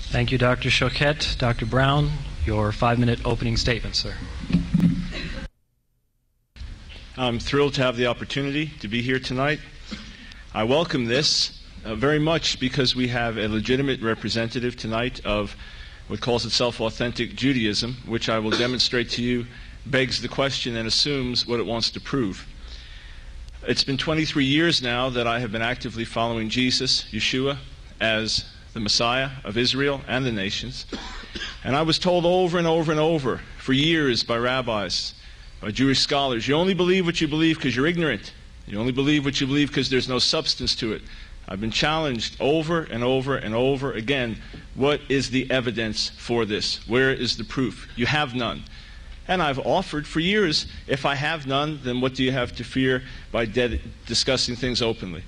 Thank you, Dr. Choquette. Dr. Brown, your 5-minute opening statement, sir. I'm thrilled to have the opportunity to be here tonight. I welcome this very much because we have a legitimate representative tonight of what calls itself authentic Judaism, which I will demonstrate to you begs the question and assumes what it wants to prove. It's been 23 years now that I have been actively following Jesus, Yeshua, as the Messiah of Israel and the nations. And I was told over and over and over for years by rabbis, by Jewish scholars, you only believe what you believe because you're ignorant. You only believe what you believe because there's no substance to it. I've been challenged over and over and over again. What is the evidence for this? Where is the proof? You have none. And I've offered for years, if I have none, then what do you have to fear by discussing things openly?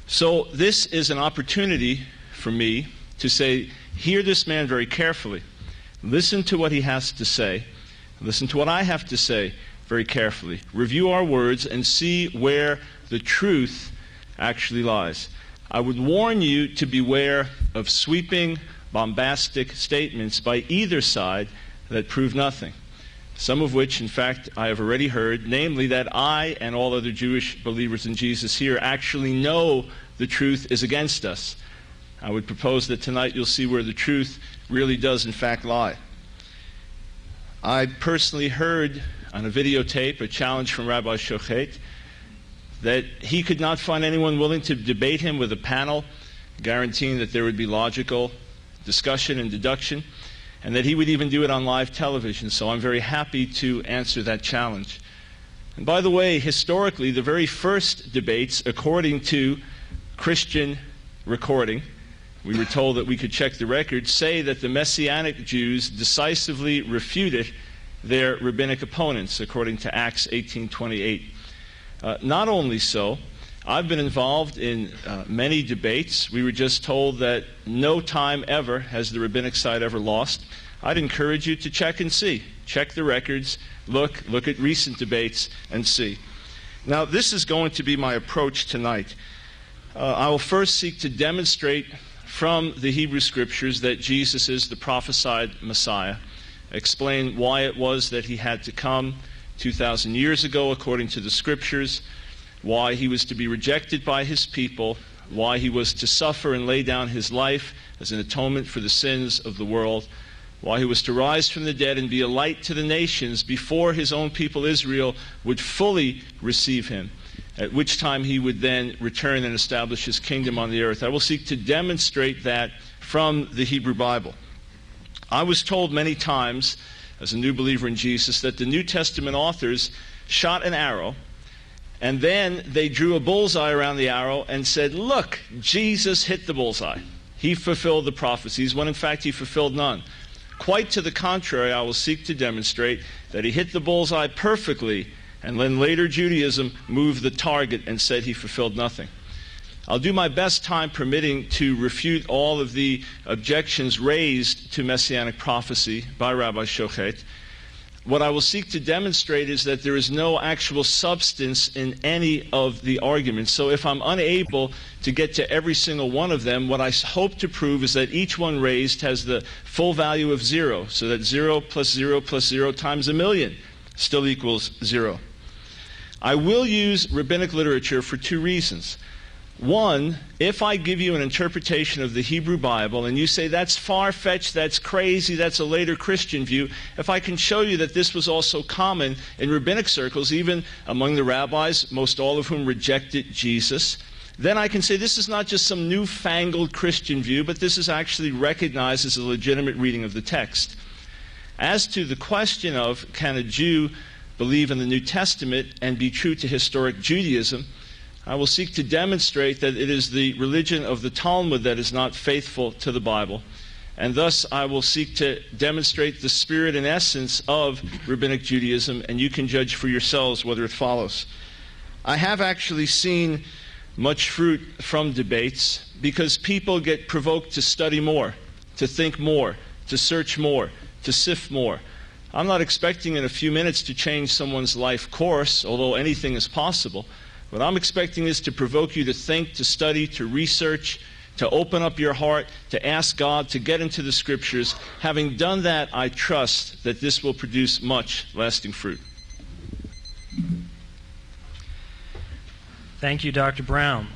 So this is an opportunity for me to say, hear this man very carefully. Listen to what he has to say. Listen to what I have to say very carefully. Review our words and see where the truth actually lies. I would warn you to beware of sweeping, bombastic statements by either side that prove nothing. Some of which, in fact, I have already heard, namely that I and all other Jewish believers in Jesus here actually know the truth is against us. I would propose that tonight you'll see where the truth really does in fact lie. I personally heard on a videotape a challenge from Rabbi Choquette that he could not find anyone willing to debate him with a panel, guaranteeing that there would be logical discussion and deduction, and that he would even do it on live television. So I'm very happy to answer that challenge. And by the way, historically, the very first debates, according to Christian recording, we were told that we could check the records, say that the Messianic Jews decisively refuted their rabbinic opponents, according to Acts 18:28. Not only so, I've been involved in many debates. We were just told that no time ever has the rabbinic side ever lost. I'd encourage you to check and see. Check the records, look at recent debates, and see. Now, this is going to be my approach tonight. I will first seek to demonstrate from the Hebrew Scriptures that Jesus is the prophesied Messiah, explain why it was that he had to come 2,000 years ago according to the Scriptures, why he was to be rejected by his people, why he was to suffer and lay down his life as an atonement for the sins of the world, why he was to rise from the dead and be a light to the nations before his own people Israel would fully receive him, at which time he would then return and establish his kingdom on the earth. I will seek to demonstrate that from the Hebrew Bible. I was told many times, as a new believer in Jesus, that the New Testament authors shot an arrow, and then they drew a bullseye around the arrow and said, look, Jesus hit the bullseye. He fulfilled the prophecies, when in fact he fulfilled none. Quite to the contrary, I will seek to demonstrate that he hit the bullseye perfectly, and then later Judaism moved the target and said he fulfilled nothing. I'll do my best, time permitting, to refute all of the objections raised to Messianic prophecy by Rabbi Choquette. What I will seek to demonstrate is that there is no actual substance in any of the arguments. So if I'm unable to get to every single one of them, what I hope to prove is that each one raised has the full value of 0, so that 0 plus 0 plus 0 times a million still equals 0. I will use rabbinic literature for 2 reasons. One, if I give you an interpretation of the Hebrew Bible and you say that's far-fetched, that's crazy, that's a later Christian view, if I can show you that this was also common in rabbinic circles, even among the rabbis, most all of whom rejected Jesus, then I can say this is not just some newfangled Christian view, but this is actually recognized as a legitimate reading of the text. As to the question of can a Jew believe in the New Testament and be true to historic Judaism, I will seek to demonstrate that it is the religion of the Talmud that is not faithful to the Bible, and thus I will seek to demonstrate the spirit and essence of rabbinic Judaism, and you can judge for yourselves whether it follows. I have actually seen much fruit from debates because people get provoked to study more, to think more, to search more, to sift more. I'm not expecting in a few minutes to change someone's life course, although anything is possible. What I'm expecting is to provoke you to think, to study, to research, to open up your heart, to ask God to get into the Scriptures. Having done that, I trust that this will produce much lasting fruit. Thank you, Dr. Brown.